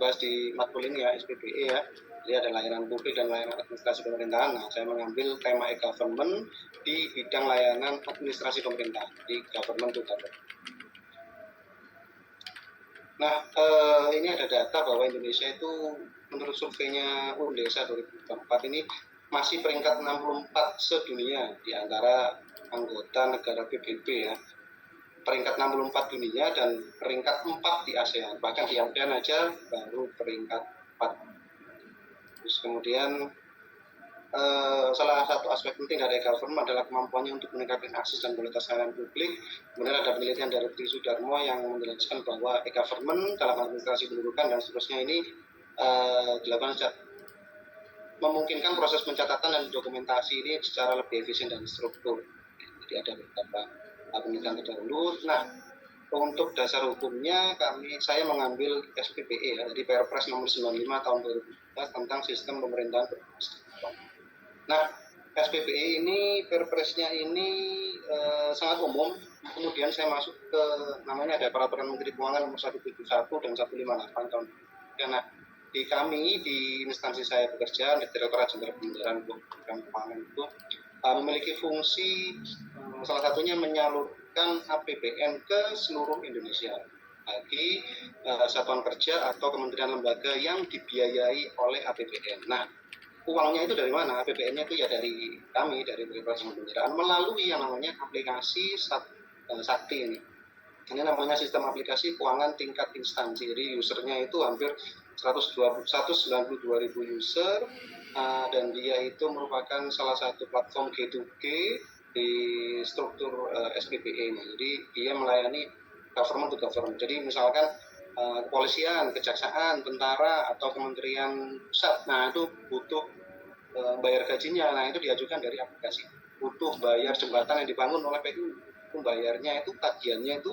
bahas di matkul ini ya, SPBE ya. Jadi ada layanan publik dan layanan administrasi pemerintahan. Nah, saya mengambil tema e-government di bidang layanan administrasi pemerintahan, di government to government. Nah, ini ada data bahwa Indonesia itu menurut surveinya Undesa 2004 ini masih peringkat 64 sedunia di antara anggota negara PBB ya. Peringkat 64 dunia dan peringkat 4 di ASEAN. Bahkan di ASEAN aja baru peringkat 4. Terus kemudian salah satu aspek penting dari government adalah kemampuannya untuk meningkatkan akses dan kualitas layanan publik. Kemudian ada penelitian dari Tri Sudarmo yang menjelaskan bahwa e-government dalam administrasi pendudukan dan seterusnya ini dilakukan memungkinkan proses pencatatan dan dokumentasi ini secara lebih efisien dan struktur. Jadi ada beberapa penelitian terdahulu. Nah, untuk dasar hukumnya saya mengambil SPBE ya, jadi Perpres nomor 95 tahun 2014 tentang sistem pemerintahan berkesinambungan. Nah, SPBE ini Perpresnya ini sangat umum. Kemudian saya masuk ke namanya ada Peraturan Menteri Keuangan nomor 171 dan 158 tahun. Karena di kami di instansi saya bekerja di Direktorat Jenderal Pemeliharaan Keuangan itu memiliki fungsi salah satunya menyalurkan APBN ke seluruh Indonesia bagi satuan kerja atau kementerian lembaga yang dibiayai oleh APBN. Nah, uangnya itu dari mana? APBN-nya itu ya dari kami, dari Direktorat Jenderal Pemeliharaan melalui yang namanya aplikasi Sakti ini. Ini namanya sistem aplikasi keuangan tingkat instansi. Jadi usernya itu hampir 192.000 user dan dia itu merupakan salah satu platform G2G di struktur SPBE ini. Jadi dia melayani government to government. Jadi misalkan kepolisian, kejaksaan, tentara atau kementerian pusat, nah itu butuh bayar gajinya, nah itu diajukan dari aplikasi. Butuh bayar jembatan yang dibangun oleh PU, bayarnya itu tagihannya itu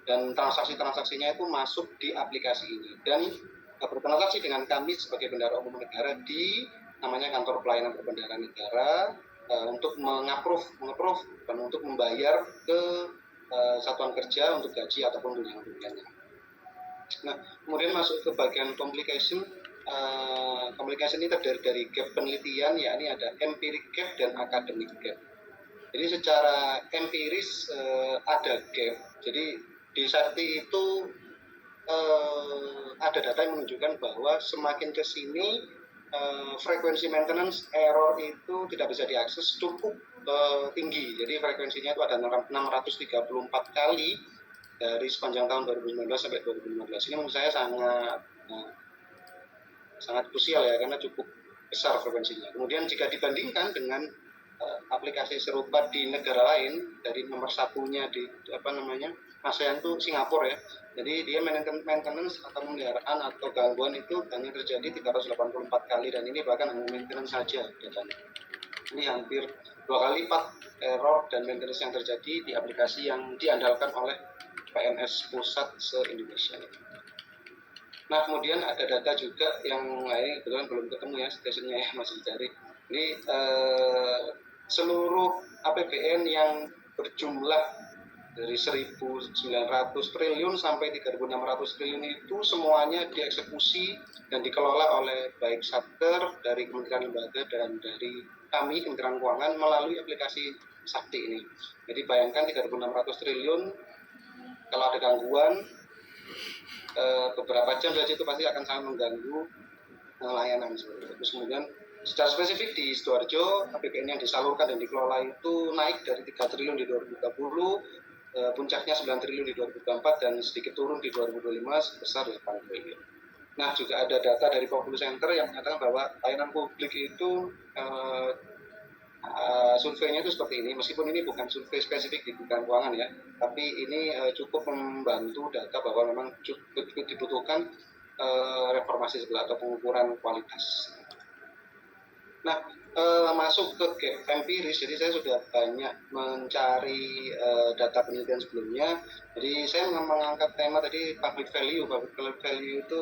dan transaksinya itu masuk di aplikasi ini dan bertransaksi dengan kami sebagai bendahara umum negara di namanya kantor pelayanan perbendaharaan negara untuk mengapprove dan untuk membayar ke satuan kerja untuk gaji ataupun tunjangan-tunjangan. Nah, kemudian masuk ke bagian complication. Complication ini terdiri dari gap penelitian, yakni ada empiric gap dan academic gap. Jadi secara empiris ada gap. Jadi di Sakti itu ada data yang menunjukkan bahwa semakin ke sini frekuensi maintenance error itu tidak bisa diakses cukup tinggi. Jadi frekuensinya itu ada 634 kali dari sepanjang tahun 2019 sampai 2015. Ini menurut saya sangat krusial ya, karena cukup besar frekuensinya. Kemudian jika dibandingkan dengan aplikasi serupa di negara lain, dari nomor satunya di ASEAN itu Singapura ya. Jadi dia maintenance atau pemeliharaan atau gangguan itu hanya terjadi 384 kali dan ini bahkan hanya maintenance saja datanya. Ini hampir 2 kali lipat error dan maintenance yang terjadi di aplikasi yang diandalkan oleh PNS pusat se-Indonesia. Nah, kemudian ada data juga yang lain kebetulan belum ketemu ya, stationnya ya masih dicari. Ini seluruh APBN yang berjumlah dari 1.900 triliun sampai 3.600 triliun itu semuanya dieksekusi dan dikelola oleh baik Satker dari Kementerian Lembaga dan dari kami Kementerian Keuangan melalui aplikasi Sakti ini. Jadi bayangkan 3.600 triliun kalau ada gangguan beberapa jam saja itu pasti akan sangat mengganggu layanan. Terus kemudian secara spesifik di Sidoarjo APBN yang disalurkan dan dikelola itu naik dari 3 triliun di 2030, puncaknya 9 triliun di 2024 dan sedikit turun di 2025 sebesar 8 triliun. Nah, juga ada data dari Populus Center yang menyatakan bahwa layanan publik itu surveinya itu seperti ini, meskipun ini bukan survei spesifik di bidang keuangan ya, tapi ini cukup membantu data bahwa memang cukup dibutuhkan reformasi atau pengukuran kualitas. Nah, masuk ke gap empiris, jadi saya sudah banyak mencari data penelitian sebelumnya. Jadi saya mengangkat tema tadi public value. Public value itu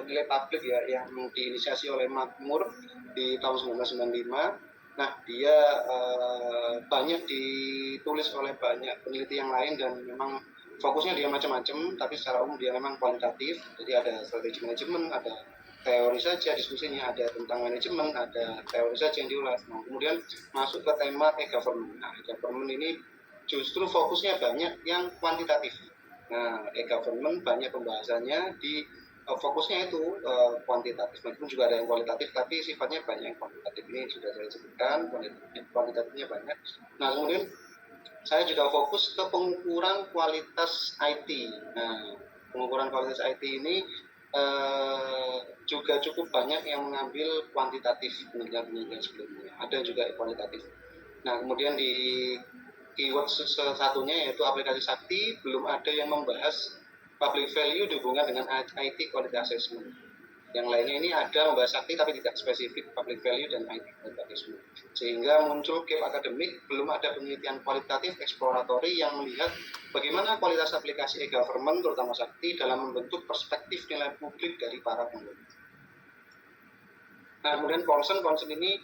nilai publik ya, yang diinisiasi oleh Makmur di tahun 1995. Nah, dia banyak ditulis oleh banyak peneliti yang lain dan memang fokusnya dia macam-macam, tapi secara umum dia memang kualitatif. Jadi ada strategi manajemen, ada teori saja diskusinya, ada tentang manajemen, ada teori saja yang diulas. Nah, kemudian masuk ke tema e-government. Nah, e-government ini justru fokusnya banyak yang kuantitatif. Nah, e-government banyak pembahasannya di fokusnya itu kuantitatif, meskipun juga ada yang kualitatif, tapi sifatnya banyak yang kuantitatif. Ini sudah saya sebutkan, kuantitatifnya banyak. Nah, kemudian saya juga fokus ke pengukuran kualitas IT. Nah, pengukuran kualitas IT ini juga cukup banyak yang mengambil kuantitatif penelitian sebelumnya. Ada juga kualitatif. Nah, kemudian di keyword satunya yaitu aplikasi sakti, belum ada yang membahas public value dihubungkan dengan IT quality assessment. Yang lainnya ini ada membahas sakti tapi tidak spesifik public value dan IT quality assessment. Sehingga muncul gap akademik, belum ada penelitian kualitatif eksploratory yang melihat bagaimana kualitas aplikasi e-government terutama sakti dalam membentuk perspektif nilai publik dari para pengguna. Nah, kemudian concern ini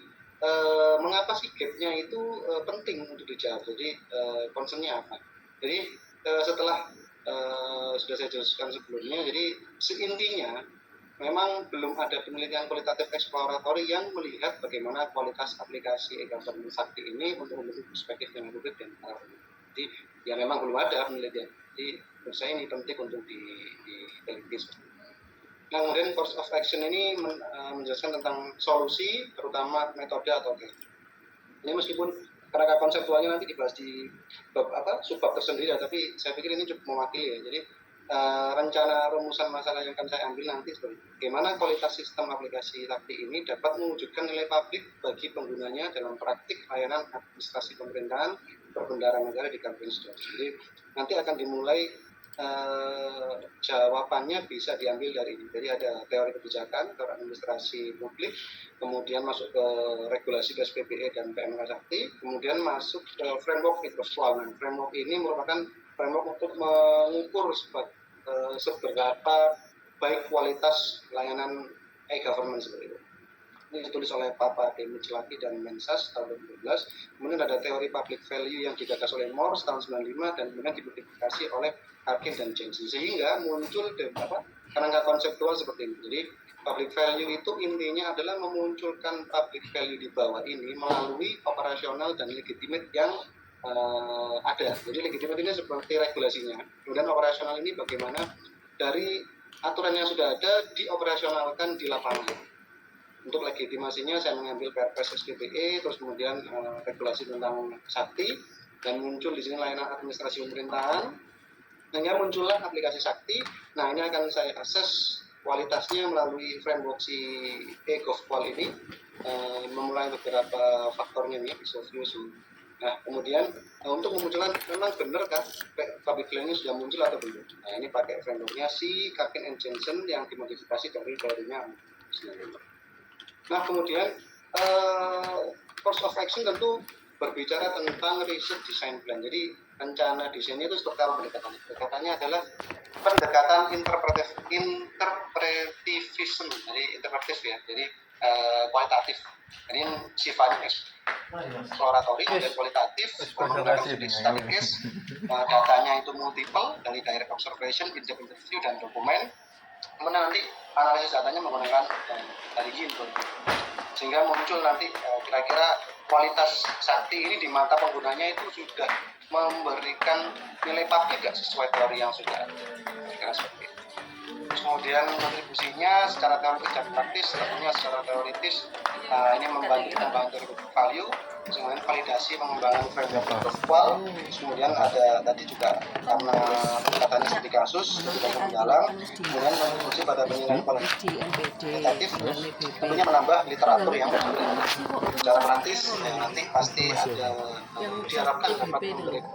mengapa sih gap-nya itu penting untuk dijawab. Jadi concern-nya apa? Jadi setelah sudah saya jelaskan sebelumnya, jadi seintinya memang belum ada penelitian kualitatif eksploratory yang melihat bagaimana kualitas aplikasi e-government sakti ini untuk membentuk perspektif yang publik dan para pengguna. Jadi ya memang belum ada penelitian. Jadi menurut saya ini penting untuk diteliti. Nah, kemudian course of action ini menjelaskan tentang solusi, terutama metode atau teknik. Ini meskipun kerangka konseptualnya nanti dibahas di subbab tersendiri ya, tapi saya pikir ini cukup mewakili ya. Jadi rencana rumusan masalah yang akan saya ambil nanti seperti bagaimana kualitas sistem aplikasi sakti ini dapat mewujudkan nilai publik bagi penggunanya dalam praktik layanan administrasi pemerintahan perbendaharaan negara di kabupaten Sidoarjo. Jadi nanti akan dimulai jawabannya bisa diambil dari ini. Jadi ada teori kebijakan, teori administrasi publik, kemudian masuk ke regulasi PSBBE dan PMK Sakti, kemudian masuk ke framework virtual. Nah, framework ini merupakan framework untuk mengukur seberapa baik kualitas layanan e-government seperti itu. Ini ditulis oleh Papa Demi Celaki dan Mensas tahun 2012. Kemudian ada teori public value yang digagas oleh Morse tahun 95 dan kemudian dimodifikasi oleh Harkin dan Jensen, sehingga muncul kerangka konseptual seperti ini. Jadi public value itu intinya adalah memunculkan public value di bawah ini melalui operasional dan legitimate yang ada. Jadi legitimate ini seperti regulasinya. Kemudian operasional ini bagaimana dari aturan yang sudah ada dioperasionalkan di lapangan. Untuk legitimasinya saya mengambil Perpres SDPE, terus kemudian regulasi tentang sakti, dan muncul di sini layanan administrasi pemerintahan, sehingga muncullah aplikasi sakti. Nah, ini akan saya akses kualitasnya melalui framework si e-govqual ini, memulai beberapa faktornya nih, visual view. Nah, kemudian untuk memunculkan memang benar kan public value ini sudah muncul atau belum. Nah, ini pakai frameworknya si Harkin and Jensen yang dimodifikasi dari teorinya. Nah, kemudian course of action tentu berbicara tentang riset design plan. Jadi rencana desainnya itu seperti apa pendekatannya? Pendekatannya adalah pendekatan interpretivism, jadi interpretatif ya, jadi kualitatif. Ini sifatnya eksploratory dan kualitatif, menggunakan statistik, datanya itu multiple dari direct observation, independent view dan dokumen. Kemudian nanti analisis datanya menggunakan dari input, sehingga muncul nanti kira-kira kualitas sakti ini di mata penggunanya itu sudah memberikan nilai publik tidak sesuai teori yang sudah ada. Kira seperti itu. Kemudian kontribusinya secara teoritis dan praktis, tentunya secara teoritis ini membantu value, kemudian validasi pengembangan framework virtual, kemudian ada tadi juga karena katanya studi kasus kita mendalam, kemudian kontribusi pada penilaian kualitatif, tentunya menambah literatur yang secara praktis nanti pasti ada diharapkan dapat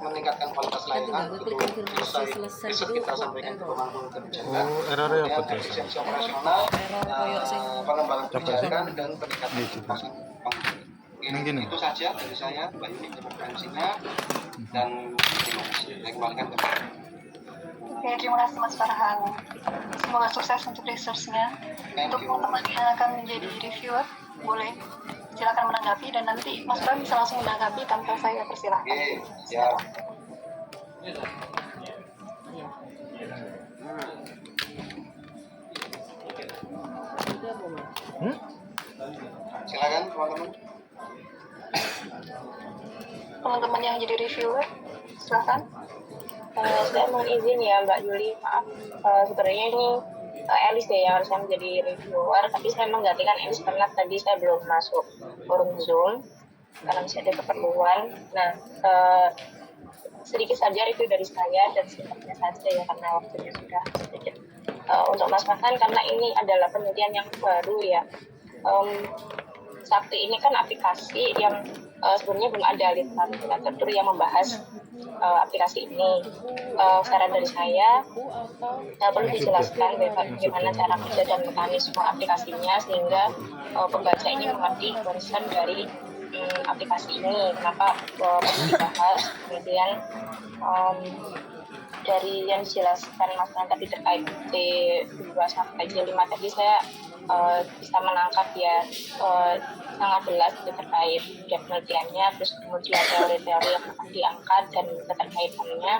meningkatkan kualitas layanan untuk riset kita sampaikan ke pemangku kebijakan, kemudian efisiensi operasional, pengembangan kebijakan dan peningkatan itu saja dari saya, Mbak Yuni, referensinya, dan terima kasih. Saya kembalikan ke Mbak. Oke, terima kasih Mas Farhan. Semoga sukses untuk research-nya. Untuk teman-teman yang akan menjadi reviewer, boleh silakan menanggapi, dan nanti Mas Farhan bisa langsung menanggapi tanpa saya persilahkan. Oke, siap. Silakan teman-teman. Teman-teman yang jadi reviewer, silakan. Saya mohon izin ya Mbak Yuli, maaf. Sebenarnya ini Elis ya yang harusnya menjadi reviewer, tapi saya menggantikan Elis karena tadi saya belum masuk forum Zoom karena masih ada keperluan. Nah, sedikit saja review dari saya dan singkatnya saja ya karena waktunya sudah sedikit. Untuk Mas Makan, karena ini adalah penelitian yang baru ya. Sakti ini kan aplikasi yang sebenarnya belum ada literatur yang membahas aplikasi ini. Saran dari saya perlu dijelaskan bagaimana cara kerja dan mekanisme aplikasinya sehingga pembaca ini mengerti concern dari aplikasi ini, kenapa perlu dibahas. Kemudian dari yang dijelaskan Mas Nan tadi terkait T2 sampai J5 tadi saya bisa menangkap ya sangat jelas itu terkait penelitiannya, terus kemudian teori-teori yang akan diangkat dan keterkaitannya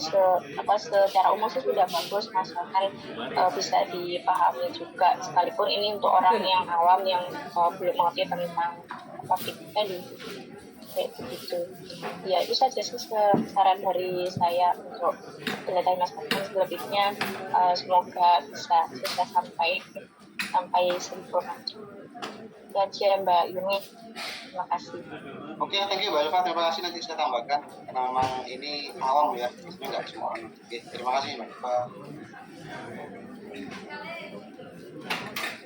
secara umum sih sudah bagus, masakan bisa dipahami juga, sekalipun ini untuk orang yang awam yang belum mengerti tentang topiknya kayak begitu. Ya itu saja sih saran dari saya untuk penelitian Mas Makan. Selebihnya semoga bisa sampai sempurna. Ya aja Mbak Yuni, terima kasih. Oke, thank you Mbak Elva, terima kasih. Nanti saya tambahkan karena memang ini awam ya, sebenarnya nggak semua orang. Oke, terima kasih Mbak Elva.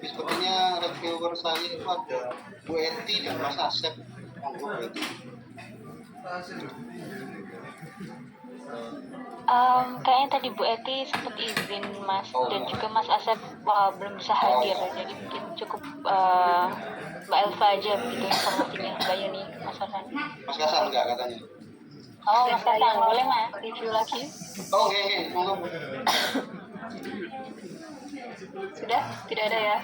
Sepertinya reviewer saya itu ada Bu Eti dan Mas Asep. Bu Eti. Kayaknya tadi Bu Eti sempat izin Mas dan juga Mas Asep belum bisa hadir, jadi mungkin cukup Mbak Elva aja begitu informasinya. Mbak Yuni, Mas Hasan. Mas Hasan enggak katanya? Oh, Mas Hasan, boleh Mas Review lagi. Oh, oke, monggo. Sudah? Tidak ada ya?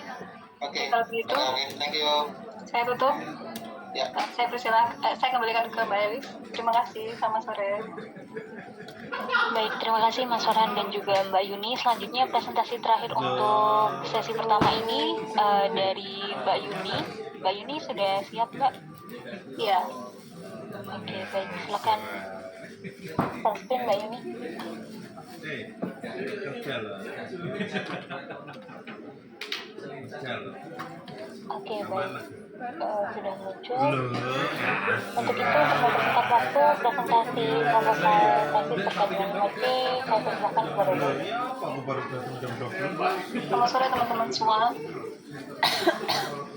Oke. Kalau begitu, Oke, thank you. saya tutup. Ya. Saya kembalikan ke Mbak Elis. Terima kasih, selamat sore. Baik, terima kasih Mas Farhan dan juga Mbak Yuni. Selanjutnya presentasi terakhir untuk sesi pertama ini dari Mbak Yuni. Mbak Yuni sudah siap Mbak? Iya. Oke, baik, silakan. Present Mbak Yuni. Oke, baik. Sudah muncul. Untuk itu, untuk mempersingkat waktu presentasi proposal tesis terkait dengan IP, saya persilakan kepada Mbak. Selamat sore teman-teman semua.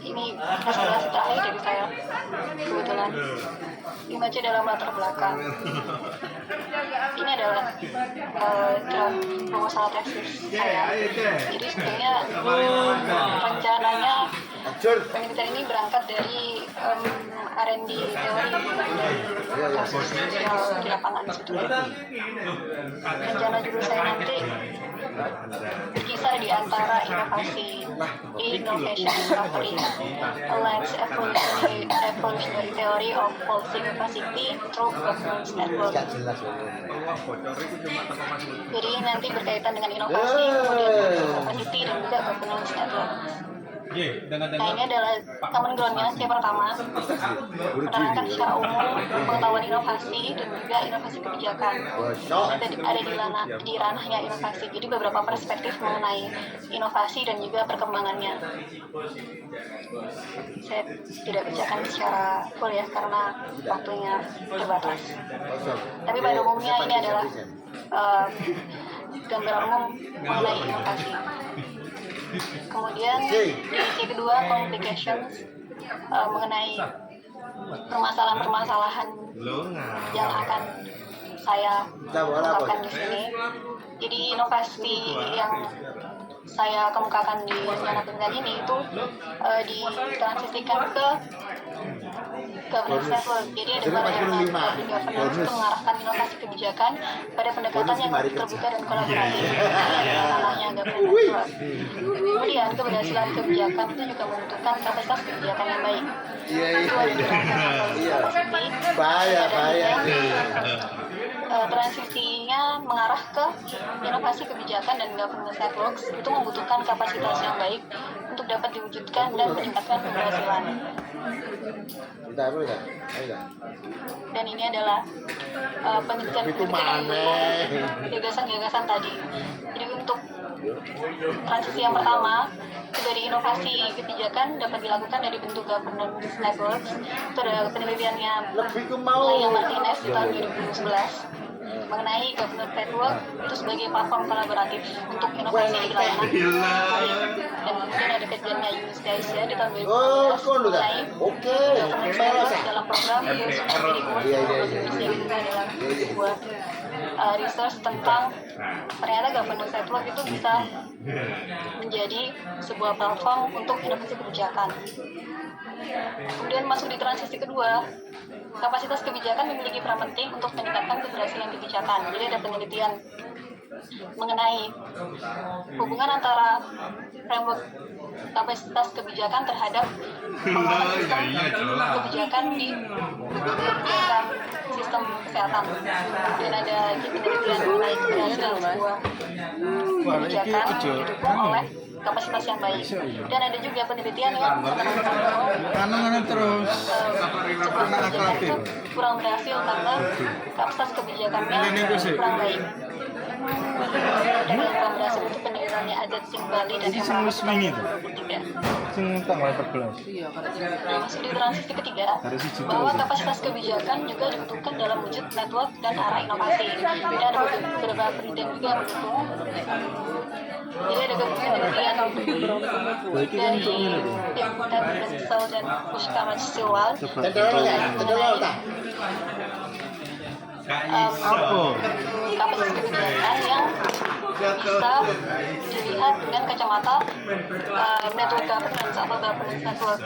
Ini presentasi terakhir dari saya. Kebetulan dibaca dalam latar belakang. Ini adalah draft proposal tesis saya. Jadi sebenarnya rencananya penelitian ini berangkat dari R&D teori dan kasus sosial di lapangan situ. Rencana judul saya nanti berkisar di antara inovasi, innovation discovery, aligns evolutionary theory of policy capacity through governance network. Jadi nanti berkaitan dengan inovasi, kemudian capacity dan juga governance network. Nah, ini adalah common ground-nya. Yang pertama, menerangkan secara umum pengetahuan inovasi dan juga inovasi kebijakan. Ada di ranahnya inovasi. Jadi beberapa perspektif mengenai inovasi dan juga perkembangannya. Saya tidak bacakan secara full ya karena waktunya terbatas. Tapi pada umumnya ini adalah gambaran umum mengenai inovasi. Kemudian divisi kedua complications mengenai permasalahan-permasalahan yang akan saya ungkapkan di sini. Jadi inovasi yang saya kemukakan di rencana penelitian ini itu ditransisikan ke governance network. Jadi ada governance itu mengarahkan inovasi kebijakan pada pendekatan yang terbuka dan kolaboratif. Ini adalah namanya governance network. Kemudian keberhasilan kebijakan itu juga membutuhkan kapasitas kebijakan yang baik. Itu ada di ranah kapasitas. transisinya mengarah ke inovasi kebijakan dan governance networks itu membutuhkan kapasitas yang baik untuk dapat diwujudkan dan meningkatkan keberhasilan. Dan ini adalah penelitian gagasan-gagasan tadi. Jadi untuk transisi yang pertama dari inovasi kebijakan dapat dilakukan dari bentuk governance networks. Itu ada penelitiannya Laya Martinez di tahun 2011 mengenai governance network itu sebagai platform kolaboratif untuk inovasi di layanan. Dan kemudian ada kajiannya Yunus Asia di tahun 2012 mengenai governance network dalam program yang juga dalam sebuah research tentang ternyata governance network itu bisa menjadi sebuah platform untuk inovasi kebijakan. Kemudian masuk di transisi kedua, kapasitas kebijakan memiliki peran penting untuk meningkatkan keberhasilan kebijakan. Jadi ada penelitian mengenai hubungan antara framework kapasitas kebijakan terhadap pengembangan sistem kebijakan di sistem kesehatan. Dan ada penelitian mengenai keberhasilan sebuah kebijakan didukung oleh kapasitas yang baik. Dan ada juga penelitian yang menemukan terus itu kurang berhasil karena kapasitas kebijakannya kurang baik. Dan yang kurang berhasil itu penelitiannya Ajat Singh Bali dan Emrah Masuk di transisi ketiga, bahwa kapasitas kebijakan juga dibutuhkan dalam wujud network dan arah inovasi. Dan ada beberapa penelitian juga yang mendukung. Jadi ada penelitian dari Tim Tensel dan Pushkar Silwal kapasitas kebijakan yang bisa dilihat dengan kacamata network governance atau governance network.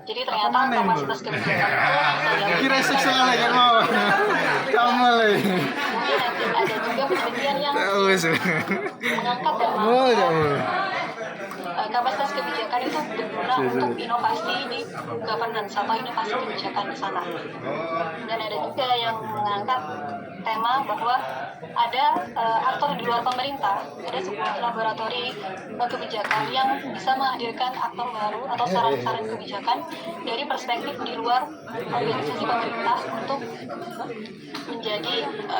Jadi ternyata kapasitas kebijakan itu kira seksualnya kan mau kamu lagi. Ada juga penelitian yang mengangkat kapasitas kebijakan itu berguna untuk inovasi di governance atau inovasi kebijakan di sana. Dan ada juga yang mengangkat tema bahwa ada aktor di luar pemerintah, ada sebuah laboratori kebijakan yang bisa menghadirkan aktor baru atau saran-saran kebijakan dari perspektif di luar organisasi pemerintah untuk menjadi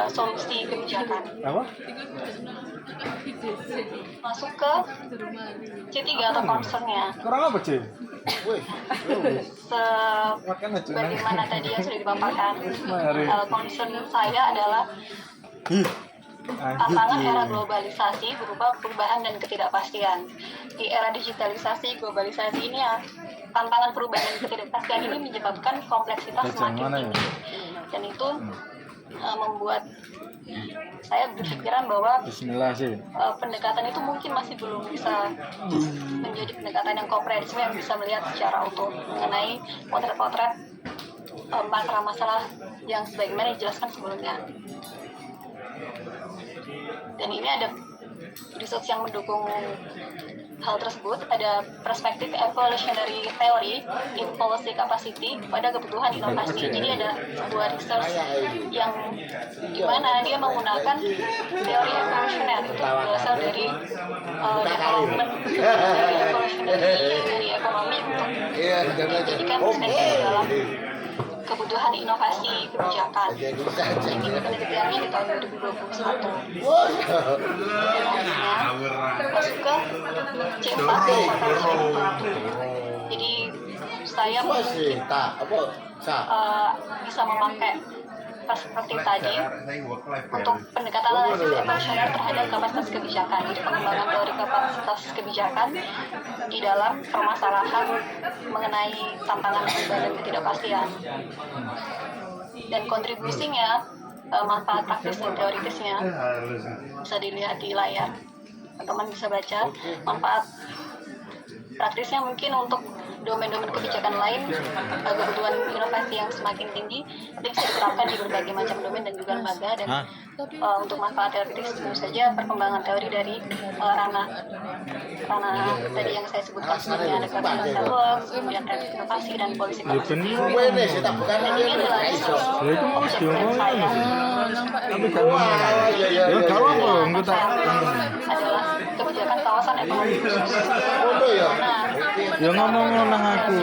solusi kebijakan. Masuk ke C3 atau concernnya. Kurang apa sih? Sebagaimana tadi yang sudah dipaparkan, concern saya adalah tantangan era globalisasi berupa perubahan dan ketidakpastian. Di era digitalisasi, globalisasi ini tantangan perubahan dan ketidakpastian ini menyebabkan kompleksitas semakin tinggi. Dan itu membuat saya berpikiran bahwa pendekatan itu mungkin masih belum bisa menjadi pendekatan yang komprehensif yang bisa melihat secara utuh mengenai potret-potret masalah-masalah yang sebagaimana dijelaskan sebelumnya. Dan ini ada research yang mendukung hal tersebut. Ada perspektif evolutionary theory in policy capacity pada kebutuhan inovasi. Jadi ada sebuah research yang dimana dia menggunakan teori evolutionary itu berasal dari development dari evolutionary dari ekonomi untuk menjadikan perspektif dalam kebutuhan inovasi kebijakan. Ini penelitiannya di tahun 2021. Masuk ke C4. Jadi saya mungkin bisa memakai perspektif tadi untuk pendekatan analisis evolusioner terhadap kapasitas kebijakan. Jadi pengembangan teori kapasitas kebijakan di dalam permasalahan mengenai tantangan perubahan dan ketidakpastian. Dan kontribusinya, manfaat praktis dan teoritisnya bisa dilihat di layar. Teman-teman bisa baca manfaat praktisnya mungkin untuk domain-domain kebijakan lain, kebutuhan inovasi yang semakin tinggi itu bisa diterapkan di berbagai macam domain dan juga lembaga. Dan untuk manfaat teoritis tentu saja perkembangan teori dari ranah tadi yang saya sebutkan sebelumnya, ada governance network, kemudian teknik inovasi dan polisi kapasitas. Dan ini adalah objek saya Tapi gak ngomong. Ya gak apa, enggak tak. adalah kebijakan kawasan ekonomi khusus. Ya ngomong nang aku.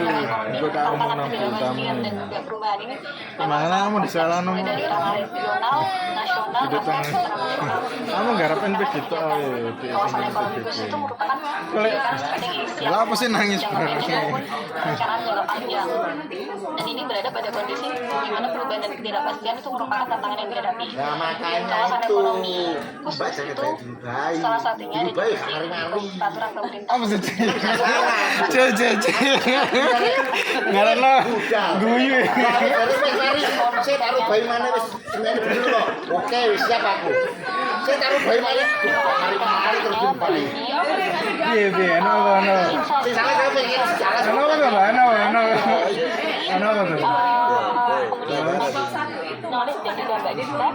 Gue tak ngomong nang kamu. Dan juga perubahan ini Mana kamu disalahno. mulai dari ranah regional, nasional, bahkan internasional. Kamu garapin begitu ae. Kawasan ekonomi khusus itu merupakan kebijakan strategis yang Lah apa sih nangis jangka pendek maupun perencanaan jangka panjang. Dan ini berada pada kondisi di mana perubahan dan ketidakpastian itu merupakan tantangan yang dihadapi. Kawasan ekonomi khusus itu salah satunya ada di peraturan pemerintah. Apa sih? Ngarana guyu. Saya taruh bayi mana wis semen dulu kok. Oke, wis siap aku. Saya taruh bayi mana? Mari terus kembali. Piye, ono. Sing salah saya pengen salah. Ono apa, Mbak? Ono. Ono apa tuh? Nulis dan juga Mbak Dita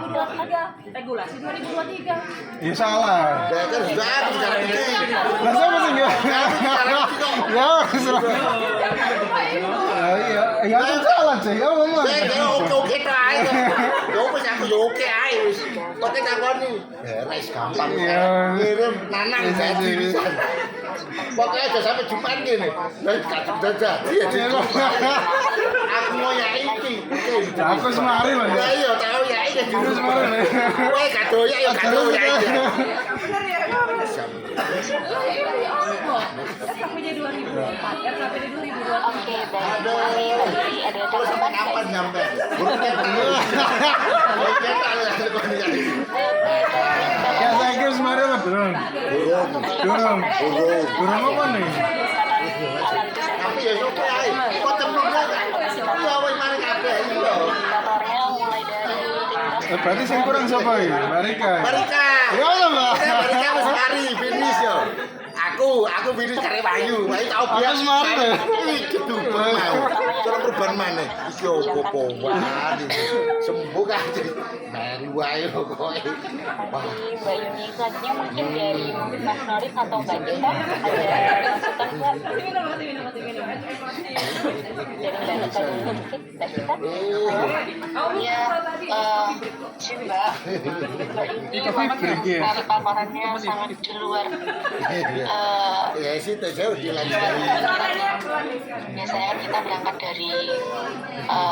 Regulasi 2023. Ya salah. Ya kan juga aku bicara ini. Lah siapa sih enggak? Ya, salah. Ya kan salah sih. Kamu ngomong. Saya kira oke ta ae. Yo wis aku yo oke ae wis. Kok takoni. Beres gampang. Ngirim nanang jadi pisan. Pokoknya aja sampai Jumat gini. Lah gak jadi ya. Aku mau ya iki. Aku semari Mas. Ya iya tahu ya iki Aku semari. kowe kado ya kado ya iki. SKPD 2004, SKPD 2024. Oke, baik. Tadi ada catatan Kapan guys. nyampe? Buruknya dulu. Oke, tak ada kondisi. Ya saya kira semari apa durung? Durung apa nih? Tapi ya oke ae. Kok templungnya kan? Ya wis mari kabeh iya. Indikatornya mulai dari timnas Berarti sing kurang siapa iki? Marika. Barika. Ya Allah, Mbak. Barika wis mari finish yo. Aku finish kare Bayu. Bayu tau biar Aku semari. Iki duper mau. Cara perubahan mana? Iki opo wae. Sembuh kan. Mari wae kowe. Wah. Mbak Yuni selanjutnya mungkin dari Mas Norit atau Mbak Dita ada masukan Mbak dari Mbak Dita dulu mungkin Mbak Dita. Ya, si Mbak Yuni dari paparannya sangat di luar Ya situ jauh dilanjut. biasanya kita berangkat dari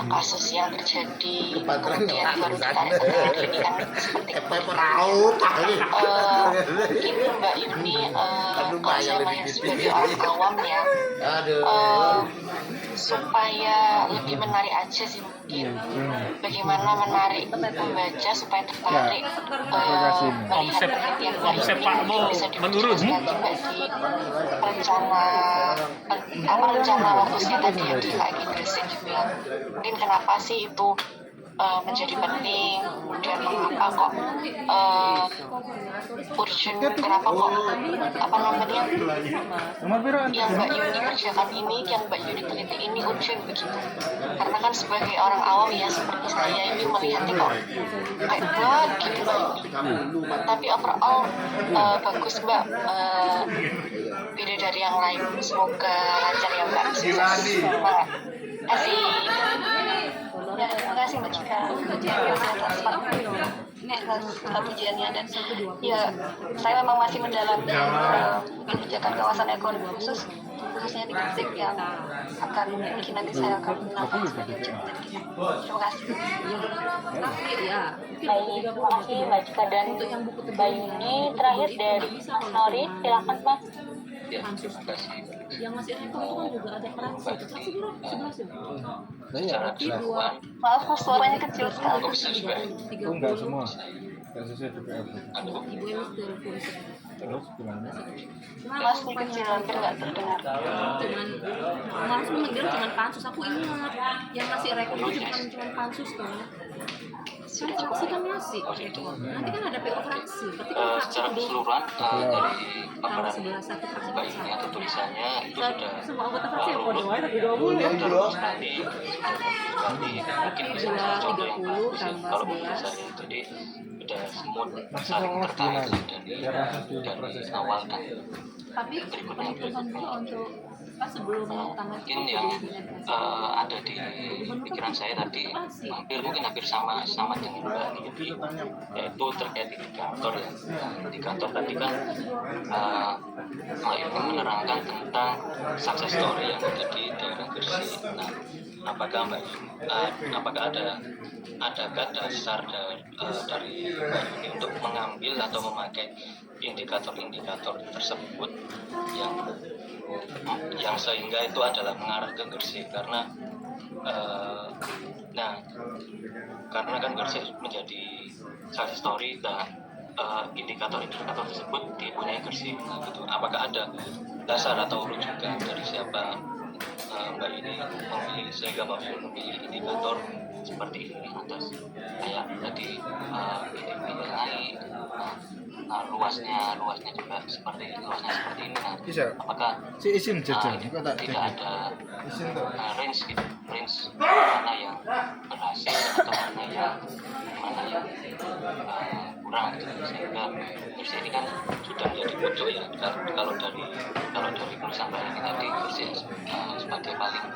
kasus yang terjadi kemudian baru kita ini kan seperti Peraut tadi. mungkin Mbak Yuni kalau saya melihat sebagai orang awam ya supaya lebih menarik aja sih mungkin bagaimana menarik pembaca supaya tertarik melihat penelitian Mbak Yuni mungkin bisa dijelaskan juga di rencana fokusnya tadi yang di KI Gresik juga mungkin kenapa sih itu menjadi penting kemudian mengapa kok urgent kenapa kok apa namanya yang Mbak Yuni kerjakan ini yang Mbak Yuni teliti ini urgent begitu karena kan sebagai orang awam ya seperti saya ini melihatnya kok kayak buat gitu tapi overall bagus Mbak beda dari yang lain semoga lancar ya Mbak sukses semangat terima kasih Mbak Cika atas ujiannya dan ya saya memang masih mendalami kebijakan kawasan ekonomi khususnya di Gresik yang akan mungkin nanti saya akan melakukan sebagai jabatan kita. Terima kasih. Baik, terima kasih Mbak Cika dan Mbak Yuni. Terakhir dari Mas Norit, silakan Mas. Yang masih rekor itu kan juga ada fraksi. Fraksi dulu 11 ya. Maaf Mas, suaranya kecil sekali. Enggak semua. Enggak sesuai DPR. Ibu yang sudah polisi. Terus gimana? Mas ini kecil hampir nggak terdengar. Cuman malas memanggil cuman pansus. Aku ingat yang masih rekor itu cuman pansus tuh. Fraksi kan masih. Nanti kan ada PO fraksi. Berarti kan fraksi secara keseluruhan dari paparan sebelah satu fraksi Mbak Yuni atau tulisannya itu sudah semua anggota fraksi yang kode wae tapi 20 mungkin bisa dicontoh yang 30 bagus tambah kalau 11. tulisannya jadi sudah semua saling tertarik dari awal kan Tapi perhitungan dulu untuk pas sebelum mungkin yang ada di pikiran saya tadi hampir sama dengan Mbak Yudi, yaitu terkait indikator ya. Indikator tadi kan ini menerangkan tentang success story yang ada di daerah Gresik. Nah, apakah adakah dasar dari Mbak Yudi untuk mengambil atau memakai indikator-indikator tersebut yang sehingga itu adalah mengarah ke Gresik karena karena kan Gresik menjadi success story dan indikator-indikator tersebut dipunyai Gresik gitu. Apakah ada dasar atau rujukan dari siapa Mbak ini memilih sehingga Mbak memilih indikator seperti ini atas kayak tadi ini naik, luasnya juga seperti ini. Nah, apakah tidak ada range mana yang berhasil atau mana yang kurang gitu, sehingga Gresik ini kan sudah menjadi pojok ya kalau dari tulisan Mbak ini tadi Gresik sebagai paling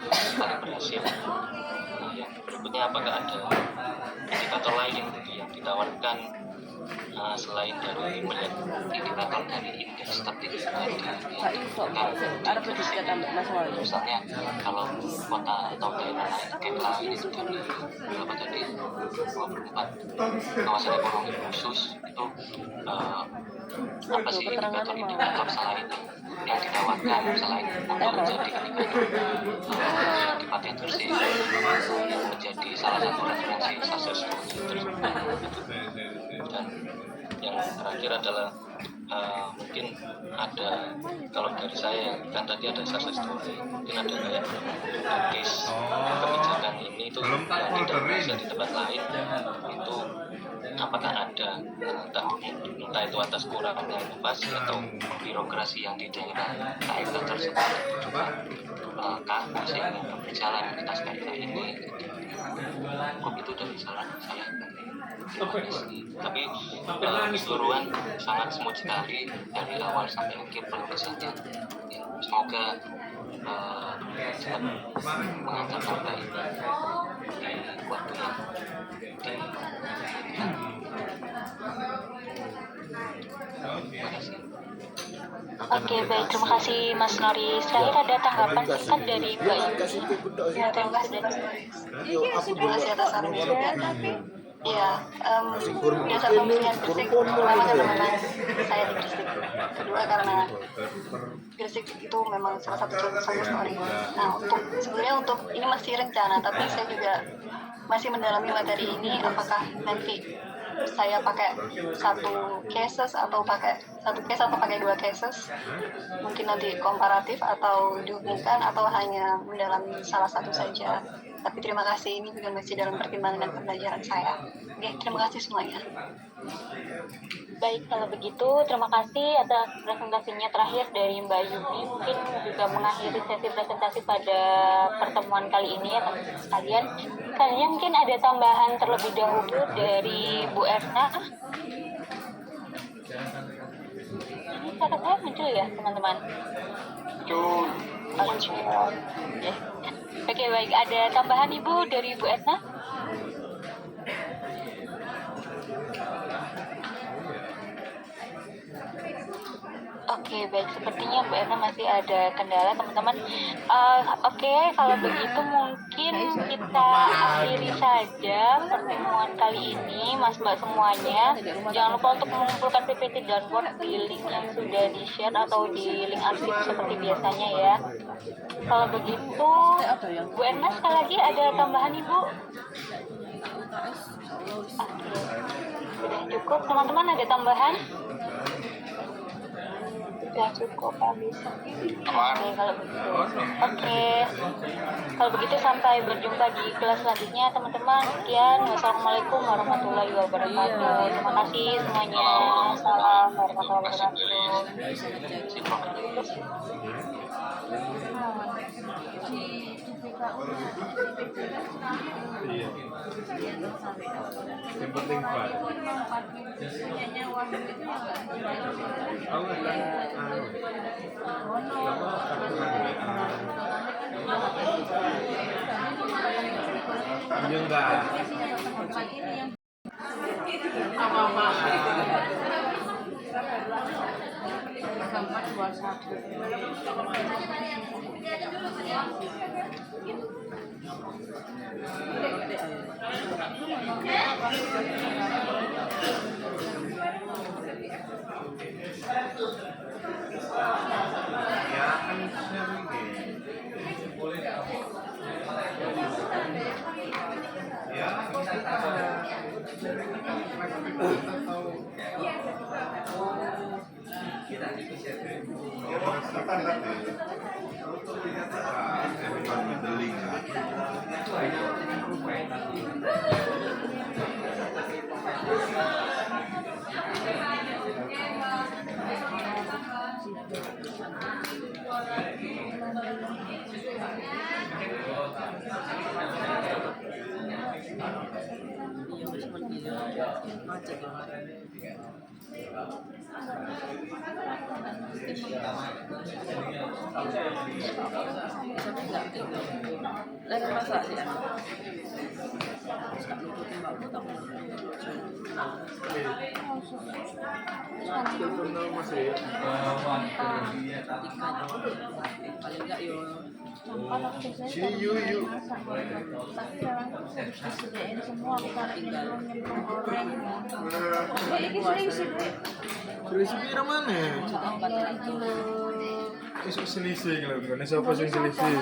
berhasil. Nah, yang berikutnya apakah ada indikator lain gitu yang ditawarkan selain dari melihat indikator dari indeks tertinggi misalnya kalau kota atau daerah lain itu dari berapa tadi 24 kawasan ekonomi khusus itu apa sih indikator selain yang ditawarkan selain untuk menjadi indikator di Paten Gresik menjadi salah satu referensi success story dan yang terakhir adalah mungkin ada kalau dari saya kan tadi ada success story, mungkin ada kayak case kebijakan ini itu yang tidak bisa di tempat lain itu apakah ada entah itu atas kurangnya inovasi atau birokrasi yang di daerah KFK tersebut kaku sehingga berjalan atas KFK ini cukup itu dari saran saya. Tapi keseluruhan sangat smooth sekali dari awal sampai akhir penulisannya. Semoga cepat mengantar sampai di waktu yang terima kasih. Oke, baik. Terima kasih Mas Noris. Terakhir ada tanggapan singkat dari Mbak Yudi. Ya, terima kasih atas sarannya. Ya, dasar pemilihan Gresik pertama karena memang saya di Gresik, kedua karena Gresik itu memang salah satu success story. Nah, untuk ini masih rencana, tapi saya juga masih mendalami materi ini. Apakah nanti saya pakai satu cases atau pakai dua cases, mungkin nanti komparatif atau dihubungkan atau hanya mendalami salah satu saja. Tapi terima kasih, ini juga masih dalam pertimbangan dan pembelajaran saya. Oke, terima kasih semuanya. Baik, kalau begitu terima kasih atas presentasinya terakhir dari Mbak Yudi. Mungkin juga mengakhiri sesi presentasi pada pertemuan kali ini ya teman-teman sekalian. Kayaknya mungkin ada tambahan terlebih dahulu dari Bu Erna. Ini kata saya muncul ya teman-teman? Oke, baik. Ada tambahan Ibu dari Bu Etna? Oke, baik. Sepertinya Bu Etna masih ada kendala, teman-teman. Oke, kalau begitu mungkin kita akhiri saja pertemuan kali ini, Mas Mbak semuanya. Jangan lupa untuk mengumpulkan PPT download di link yang sudah di-share atau di link arsip seperti biasanya ya. Kalau begitu, Bu Erna sekali lagi ada tambahan Ibu? Oke, sudah cukup. Teman-teman ada tambahan? Sudah cukup habis. Oke, kalau begitu sampai berjumpa di kelas selanjutnya teman-teman. Sekian, wassalamualaikum warahmatullahi wabarakatuh. Terima kasih semuanya. Salam warahmatullahi wabarakatuh. Iya. Yang penting fun. Aku kan iya enggak. Ya kan sharing ya sini yuk. Disediain semua bukan tinggal goreng. Selisih pira mana? Isu selisih kalau bukan siapa sing selisih.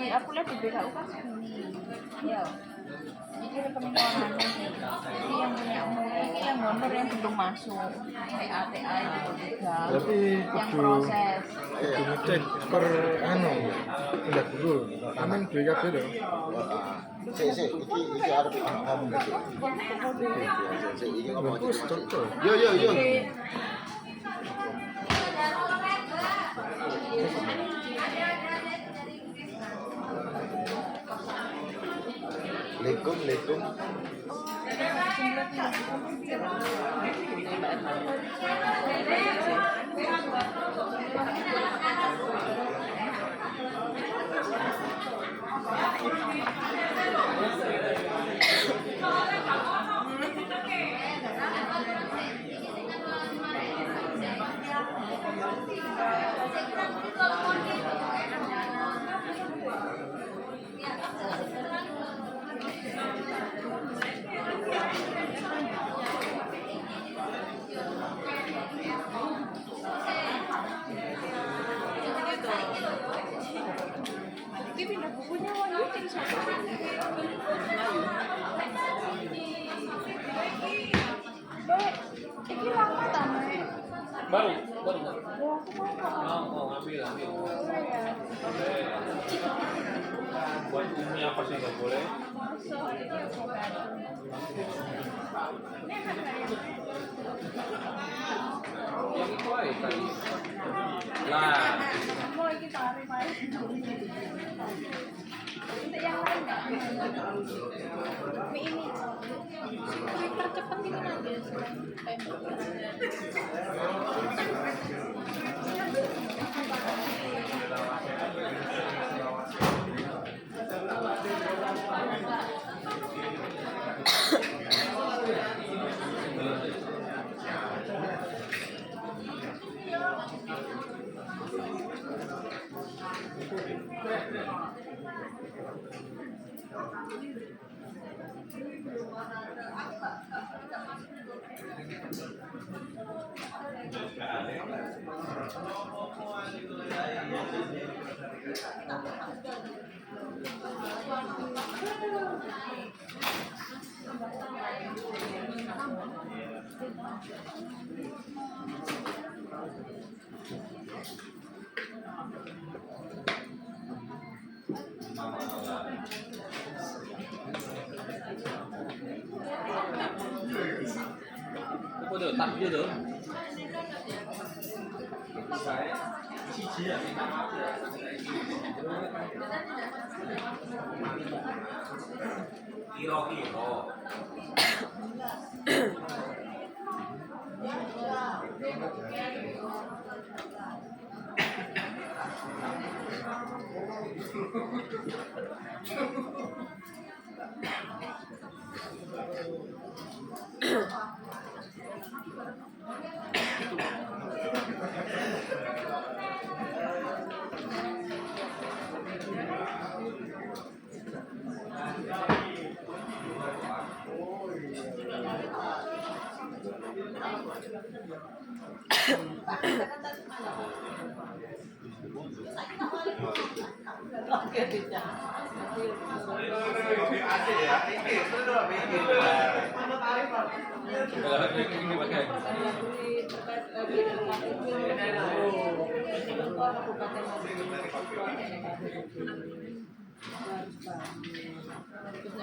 Aku lihat di BKU kan ini. Ya. Jadi rekening jadi yang punya ini yang honor yang belum masuk TA itu juga Tapi yang kudu proses ngecek per enggak dulu. Amin BKB dong. Iki arep ngomong gitu. Iki ngomong. Bagus cocok. Yo. Assalamualaikum. ini lama tamu Baru. Mau ambil. Buat umi apa sih nggak boleh? Yang itu aja tadi. Lah. mau kita tarik untuk yang lain nggak ini percepat ini nanti Apa tuh? Tak dia tuh.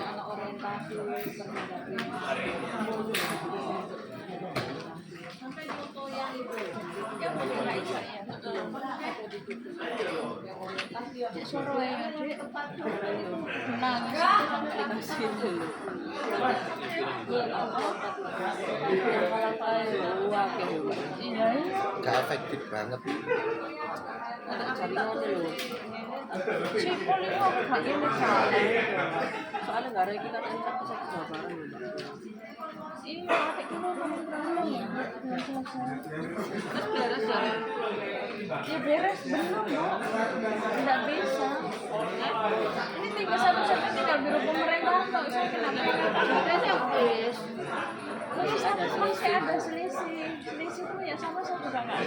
anak orientasi sampai foto yang itu yang nggak bisa ya suruh yang di tempat nangis dikasih dulu Gak efektif banget. si poli kok gak ini soalnya nggak ada kita encak bisa bareng iya kayak gini terus beres ya ya beres belum dong nggak bisa ini tinggal satu-satu tinggal biru pemerintah nggak usah kenapa habis masih ada selisih tuh ya sama saya juga nggak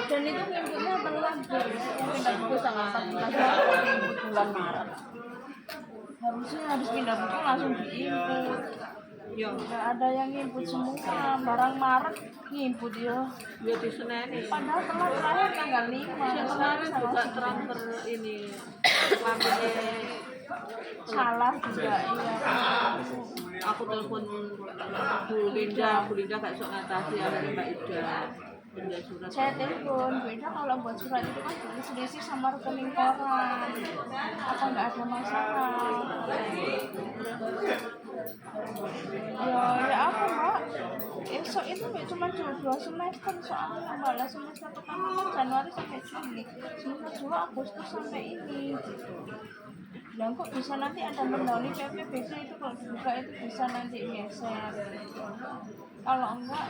dan itu ngikutnya telat pindah buku tanggal 14 bulan Maret harusnya harus pindah buku langsung diinput ya nggak ada yang nginput semua barang Maret nginput ya di Senin padahal telat terakhir tanggal 5 kemarin juga transfer ini salah juga iya aku telepon Bu Linda gak sok ngatasi ada Mbak Ida surat saya telepon Bu Ida kalau buat surat itu kan selisih sama rekening koran apa nggak ada masalah ya apa Mbak esok itu cuma 2 semester soalnya Mbak lah semester pertama kan Januari sampai Juli semester 2 Agustus sampai ini dan kok bisa nanti ada mendahului PPBC itu kalau dibuka itu bisa nanti geser kalau enggak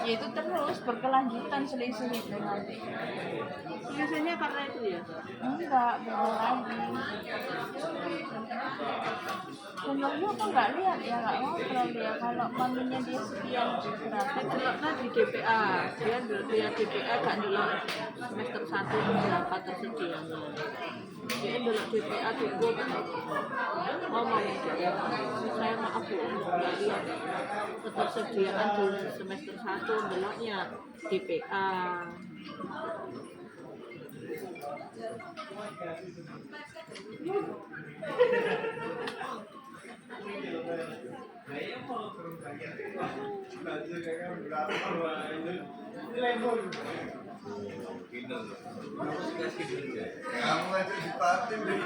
ya itu terus berkelanjutan selisih itu nanti selisihnya karena itu ya? Enggak, beda lagi Benarnya aku nggak lihat ya, nggak ngobrol dia kalau manunya dia sekian berarti ternyata di DPA dia DPA gak dulu semester 1 berapa tersedianya dia dulu DPA cukup ngomong saya maaf Bu nggak lihat ketersediaan di semester 1 belaknya DPA Kamu aja dipatin deh.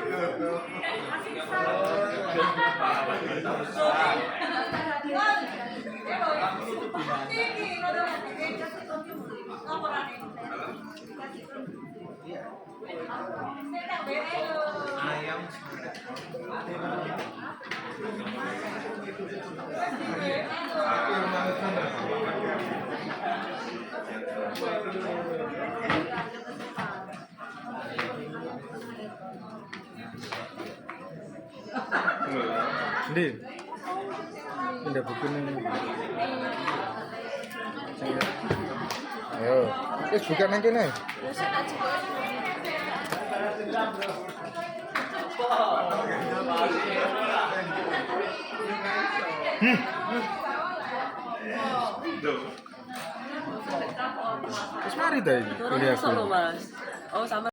Ayam. Ndi. Ndak buku nih. Ayo, wis buka nang kene. Wis mari ta iki kuliah. Mas. Oh sama